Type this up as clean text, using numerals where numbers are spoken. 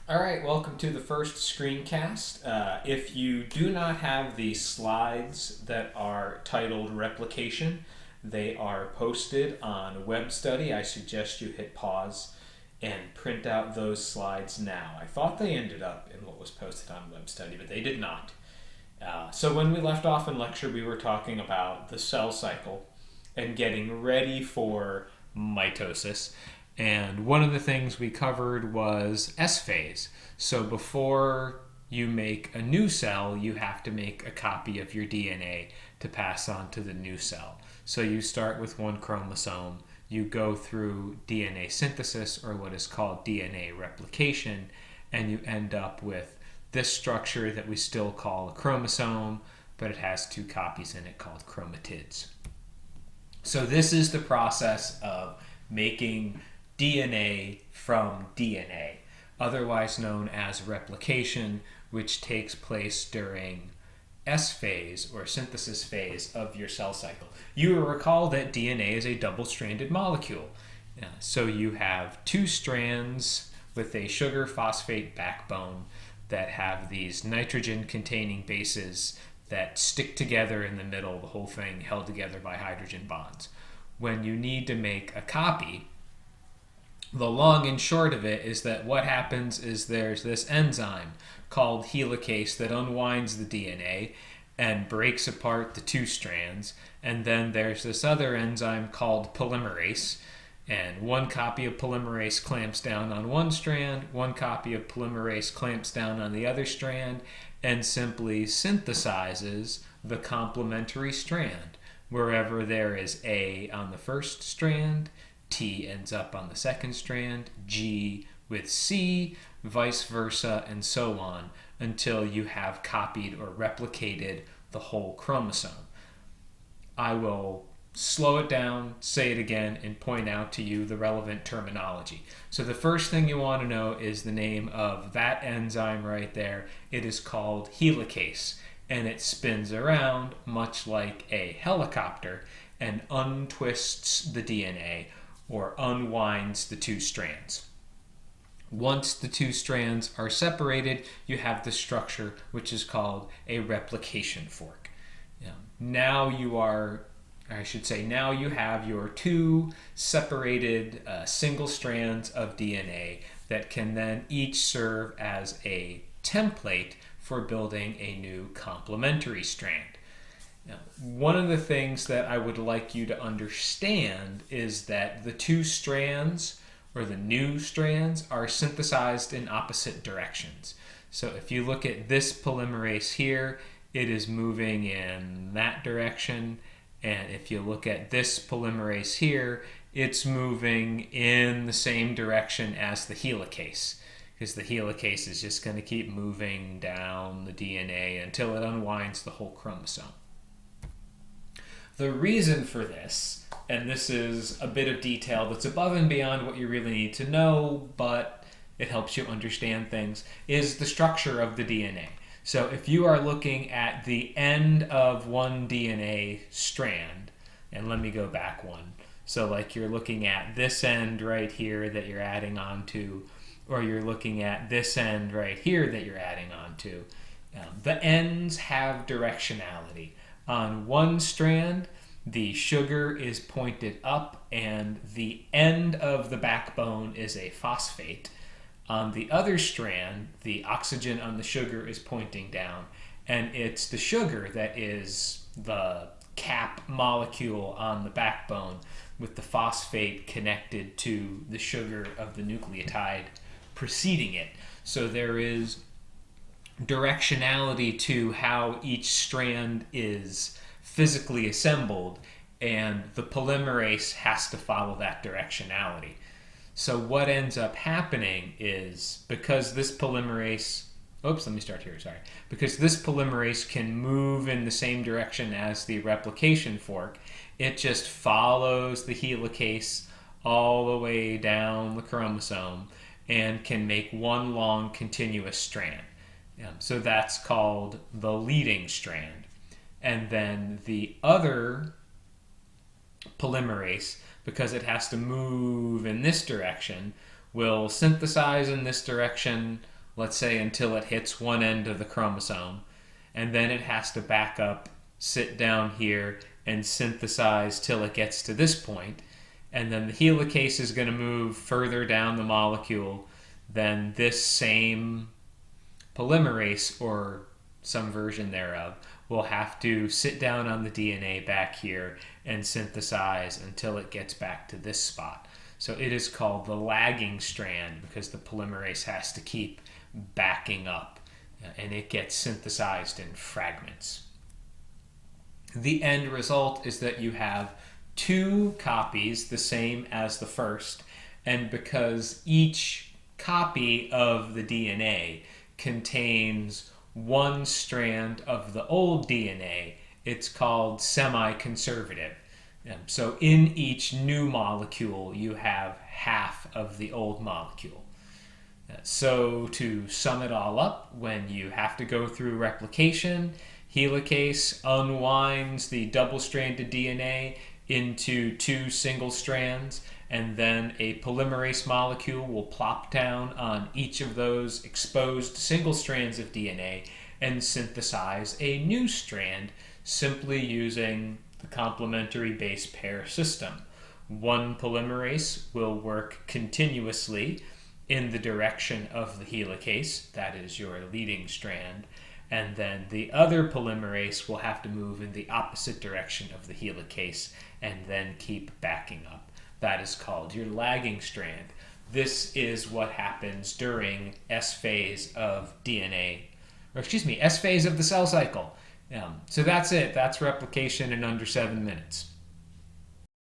All right, welcome to the first screencast. If you do not have the slides that are titled replication, they are posted on Web Study. I suggest you hit pause and print out those slides now. I thought they ended up in what was posted on Web Study, but they did not. So when we left off in lecture, we were talking about the cell cycle and getting ready for mitosis. And one of the things we covered was S phase. So before you make a new cell, you have to make a copy of your DNA to pass on to the new cell. So you start with one chromosome, you go through DNA synthesis, or what is called DNA replication, and you end up with this structure that we still call a chromosome, but it has two copies in it called chromatids. So this is the process of making DNA from DNA, otherwise known as replication, which takes place during S phase or synthesis phase of your cell cycle. You will recall that DNA is a double-stranded molecule. So you have two strands with a sugar phosphate backbone that have these nitrogen-containing bases that stick together in the middle, the whole thing held together by hydrogen bonds. When you need to make a copy, the long and short of it is that what happens is there's this enzyme called helicase that unwinds the DNA and breaks apart the two strands, and then there's this other enzyme called polymerase, and one copy of polymerase clamps down on one strand, one copy of polymerase clamps down on the other strand, and simply synthesizes the complementary strand. Wherever there is A on the first strand, T ends up on the second strand, G with C, vice versa, and so on, until you have copied or replicated the whole chromosome. I will slow it down, say it again, and point out to you the relevant terminology. So the first thing you want to know is the name of that enzyme right there. It is called helicase, and it spins around much like a helicopter and untwists the DNA, or unwinds the two strands. Once the two strands are separated, you have the structure which is called a replication fork. Now you have your two separated single strands of DNA that can then each serve as a template for building a new complementary strand. Now, one of the things that I would like you to understand is that the two strands, or the new strands, are synthesized in opposite directions. So if you look at this polymerase here, it is moving in that direction. And if you look at this polymerase here, it's moving in the same direction as the helicase, because the helicase is just going to keep moving down the DNA until it unwinds the whole chromosome. The reason for this, and this is a bit of detail that's above and beyond what you really need to know, but it helps you understand things, is the structure of the DNA. So if you are looking at the end of one DNA strand, and let me go back one. So like you're looking at this end right here that you're adding on to, or you're looking at this end right here that you're adding on to. The ends have directionality. On one strand, the sugar is pointed up and the end of the backbone is a phosphate. On the other strand, the oxygen on the sugar is pointing down, and it's the sugar that is the cap molecule on the backbone, with the phosphate connected to the sugar of the nucleotide preceding it. So there is directionality to how each strand is physically assembled, and the polymerase has to follow that directionality. So what ends up happening is, because this polymerase can move in the same direction as the replication fork, it just follows the helicase all the way down the chromosome and can make one long continuous strand. So that's called the leading strand. And then the other polymerase, because it has to move in this direction, will synthesize in this direction let's say until it hits one end of the chromosome, and then it has to back up, sit down here, and synthesize till it gets to this point, and then the helicase is going to move further down the molecule, then this same polymerase, or some version thereof, will have to sit down on the DNA back here and synthesize until it gets back to this spot. So it is called the lagging strand because the polymerase has to keep backing up, and it gets synthesized in fragments. The end result is that you have two copies the same as the first, and because each copy of the DNA contains one strand of the old DNA, it's called semi-conservative. So in each new molecule, you have half of the old molecule. So to sum it all up, when you have to go through replication, helicase unwinds the double-stranded DNA into two single strands, and then a polymerase molecule will plop down on each of those exposed single strands of DNA and synthesize a new strand simply using the complementary base pair system. One polymerase will work continuously in the direction of the helicase, that is your leading strand, and then the other polymerase will have to move in the opposite direction of the helicase and then keep backing up. That is called your lagging strand. This is what happens during S phase of S phase of the cell cycle. So that's it. That's replication in under 7 minutes.